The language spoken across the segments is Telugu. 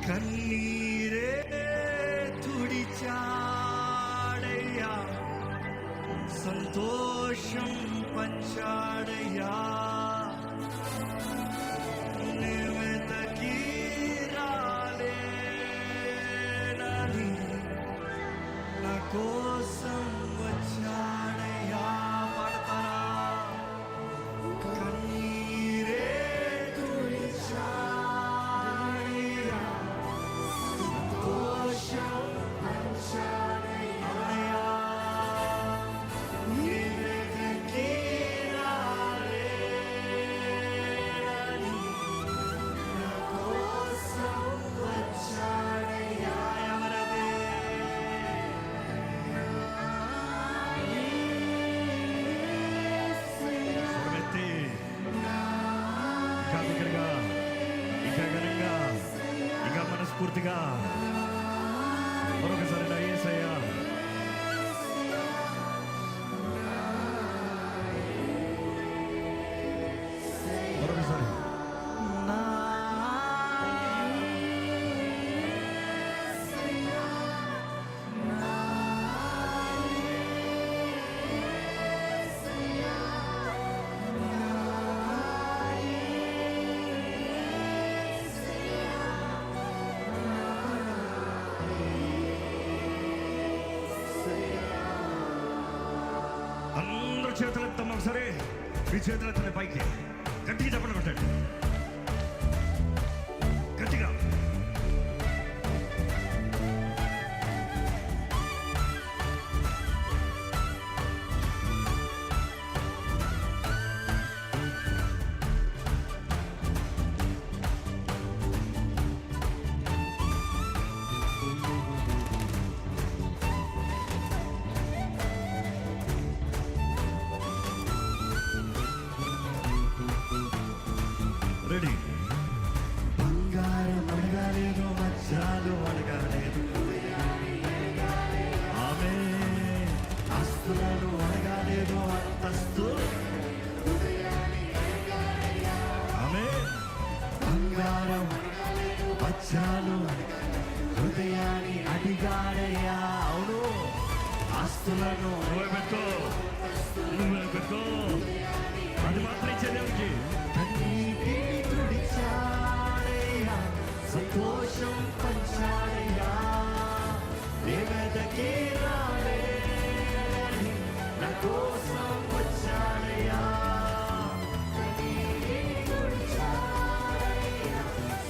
కన్నీరే తుడిచాడయ్యా, సంతోషం పంచాడయ్యా. వెతకి రాలేనని నా కోసం వచ్చాడయ్యా. పడతారా? కన్నీరే తుడిచాడయ్యా, సంతోషం పంచాడయ్యా. వెతకి రాలేనని నా కోసం వచ్చాడయ్యా. ఎవరది? స్వరమెత్తి ఇంకా బిగ్గరగా, ఇంకా ఘనంగా, ఇంకా మనస్ఫూర్తిగా మరొకసారి నా యేసయ్యా. మరొకసారి నా అందరూ చేతులు ఎత్తాం. ఒకసారి మీ చేతులు ఎత్తండి పైకి, గట్టిగా చెప్పండి, కొట్టండి గట్టిగా. రెడీ? బంగారం అడగాలేదు, వజ్రాలు అడగాలేదు, ఆమె ఆస్తులను అడగాలేదు, అంతస్తు ఆమె. బంగారం వజ్రాలు హృదయాన్ని అడిగాడయ్యా. అవును, ఆస్తులను నువ్వే పెట్టుకో, అది మాత్రం ఇచ్చే దేవుడికి. కన్నీటి తుడిచాడయ్యా, సంతోషం పంచాడయ్యా. వెతకి రాలేనని నా కోసం వచ్చాడయ్యా. కన్నీటి తుడిచాడయ్యా,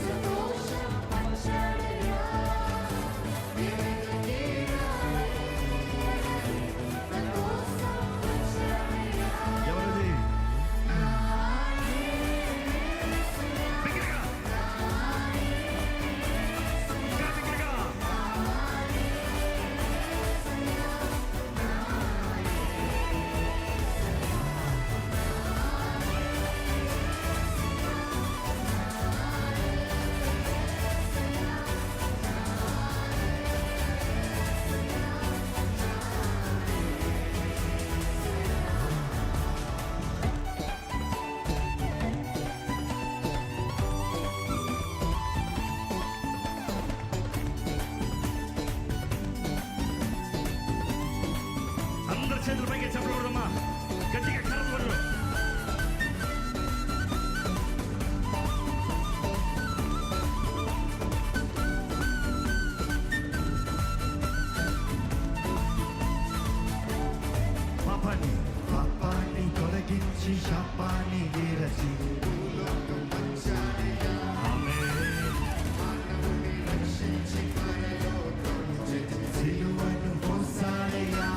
సంతోషం పంచాడయ్యా. వెతకి రాలేనని నా కోసం వచ్చాడయ్యా. ఎవరిది? చేతుల పైకి చెప్పకూడదమ్మా, గట్టిగా కరవకూడదు. పాపాన్ని తొలగించి శాపాన్ని వీరచి సిలువను మోసాడయ్యా.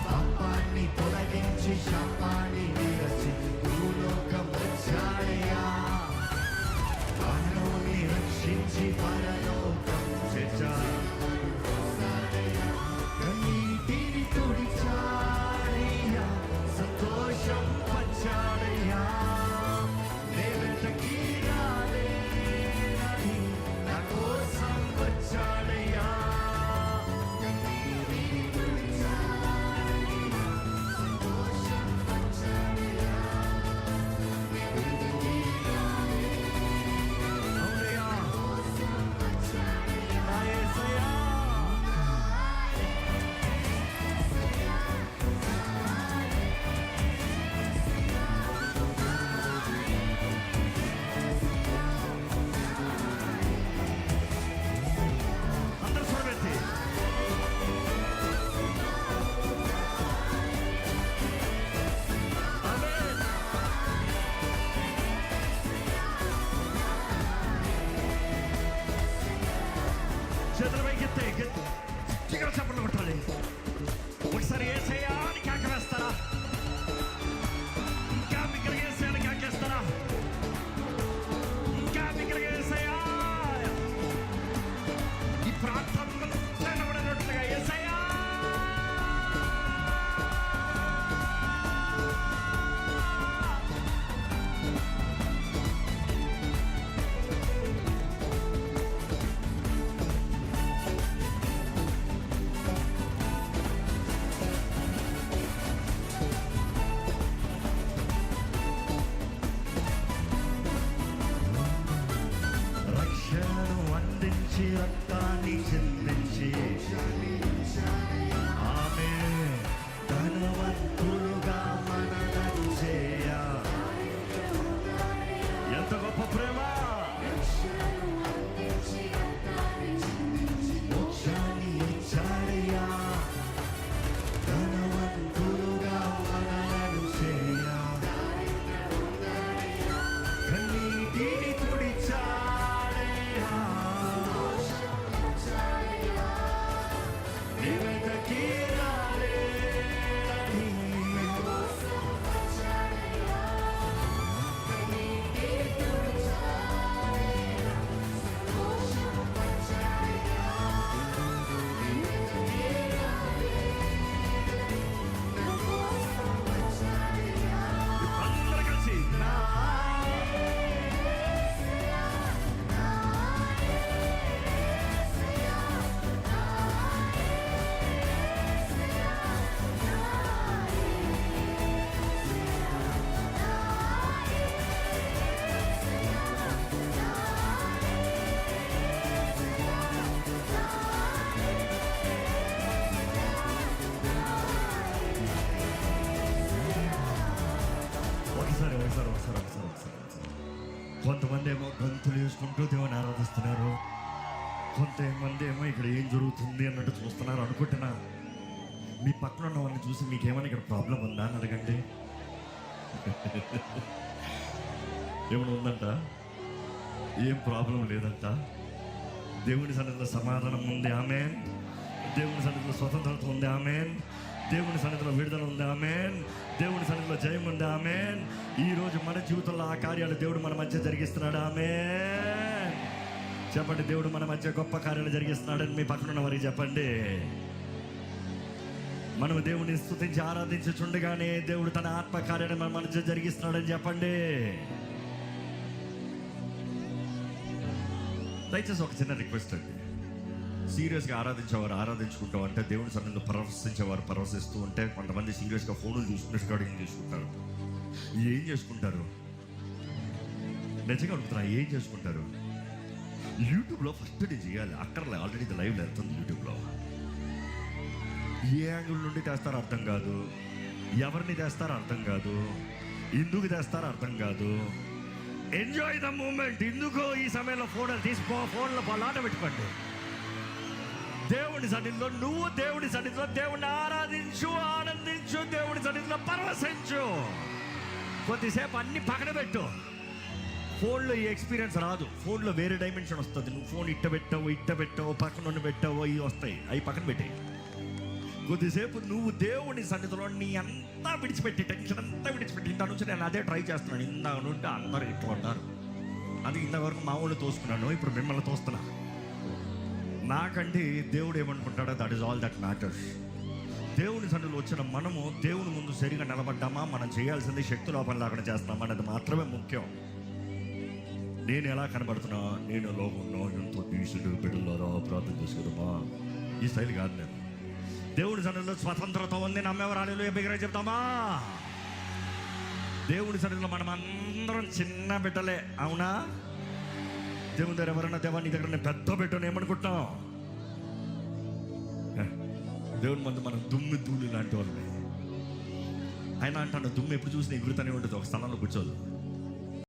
పాపాన్ని తొలగించి శాపాన్ని వీరచి భూలోకం వచ్చాడయ్యా. మనోని రక్షించి పరలోకం చేర్చాడు. కన్నీటిని తుడిచాడయ్యా, సంతోషం పంచాడయ్యా. వెతకి రాలేనని నా కోసం వచ్చాడయ్యా. సంతోషం పంచాడయ్యా. అవునయ్యా. చేసుకుంటూ దేవుని ఆరాధిస్తున్నారు. కొంతమంది ఏమో ఇక్కడ ఏం జరుగుతుంది అన్నట్టు చూస్తున్నారు అనుకుంటున్నా. మీ పక్కన ఉన్న వాళ్ళని చూసి మీకేమైనా ఇక్కడ ప్రాబ్లం ఉందా అని అడగండి. ఏమైనా ఉందంట? ఏం ప్రాబ్లం లేదంట. దేవుని సన్నిధిలో సమాధానం ఉంది, ఆమేన్. దేవుని సన్నిధిలో స్వతంత్రత ఉంది, ఆమేన్. దేవుని సన్నిధిలో విడుదల ఉంది, ఆమేన్. దేవుని సన్నిధిలో జయం ఉంది, ఆమేన్. ఈరోజు మన జీవితంలో ఆ కార్యాలు దేవుడు మన మధ్య జరిగిస్తున్నాడు, ఆమేన్. చెప్పండి, దేవుడు మన మధ్య గొప్ప కార్యాలు జరిగిస్తున్నాడని మీ పక్కన ఉన్న వారికి చెప్పండి. మనం దేవుని స్తుతించి ఆరాధించుచుండగానే దేవుడు తన ఆత్మ కార్యాన్ని మన మధ్య జరిగిస్తున్నాడని చెప్పండి. దయచేసి ఒక చిన్న రిక్వెస్ట్ అండి. సీరియస్గా ఆరాధించేవారు ఆరాధించుకుంటాం అంటే, దేవుని సన్నిధిలో పరవశించేవారు పరవశిస్తూ ఉంటే, కొంతమంది సీరియస్గా ఫోన్లు చూసుకుని రికార్డింగ్ చేసుకుంటారు. ఏం చేసుకుంటారు? నిజంగా అడుగుతున్నా, ఏం చేసుకుంటారు? యూట్యూబ్లో ఫస్ట్ నేను చేయాలి, అక్కడ ఆల్రెడీ ఇది లైవ్లో వెళ్తుంది. యూట్యూబ్లో ఏ యాంగిల్ నుండి తెస్తారో అర్థం కాదు, ఎవరిని తెస్తారో అర్థం కాదు, ఎందుకు తెస్తారో అర్థం కాదు. Enjoy the moment. ఎందుకో ఈ సమయంలో ఫోన్లు తీసుకో, ఫోన్లో ఆట పెట్టుకోండి. దేవుని సన్నిధిలో నువ్వు దేవుని సన్నిధిలో దేవుని ఆరాధించు, ఆనందించు, దేవుని సన్నిధిలో పరవశించు. కొద్దిసేపు అన్ని పక్కన పెట్టు. ఫోన్లో ఈ ఎక్స్పీరియన్స్ రాదు. ఫోన్లో వేరే డైమెన్షన్ వస్తుంది. నువ్వు ఫోన్ ఇట్ట పెట్టావో పక్కన పెట్టావో ఇవి వస్తాయి, అవి పక్కన పెట్టాయి. కొద్దిసేపు నువ్వు దేవుని సన్నిధిలో నీ అంతా విడిచిపెట్టి, టెన్షన్ అంతా విడిచిపెట్టి, ఇంత నుంచి నేను అదే ట్రై చేస్తున్నాను. ఇందాక నుండి అందరూ ఇట్లా ఉన్నారు, అది ఇంతవరకు మా ఊళ్ళు తోసుకున్నాను, ఇప్పుడు మిమ్మల్ని తోస్తున్నా. నాకంటే దేవుడు ఏమనుకుంటాడో that is all that matters. దేవుని సన్నిధిలో వచ్చిన మనము దేవుని ముందు సరిగా నిలబడ్డామా, మనం చేయాల్సింది శక్తి లోపల లాగా చేస్తున్నామా అనేది మాత్రమే ముఖ్యం. నేను ఎలా కనబడుతున్నా, నేను లోకంలో ఎంతో తీసుడు బిడ్డలారా ప్రార్థన చేసుకుందామా, ఈ స్టైల్ కాదు. నేను దేవుని సన్నిధిలో స్వతంత్రత ఉంది, నమ్మేవరాలు బిగ్గరగా చెప్తామా. దేవుని సన్నిధిలో మనం అందరం చిన్న బిడ్డలే, అవునా? దేవుని దగ్గర ఎవరన్నా దేవా నీ దగ్గర నేను పెద్ద బిడ్డను ఏమనుకుంటాం? దేవుని మంది మనం దుమ్మి ధూళి లాంటి వాళ్ళని. ఆయన అంటాను, దుమ్ము ఎప్పుడు చూసినా ఎగురుతూనే ఉంటుంది, ఒక స్థలంలో కూర్చోదు.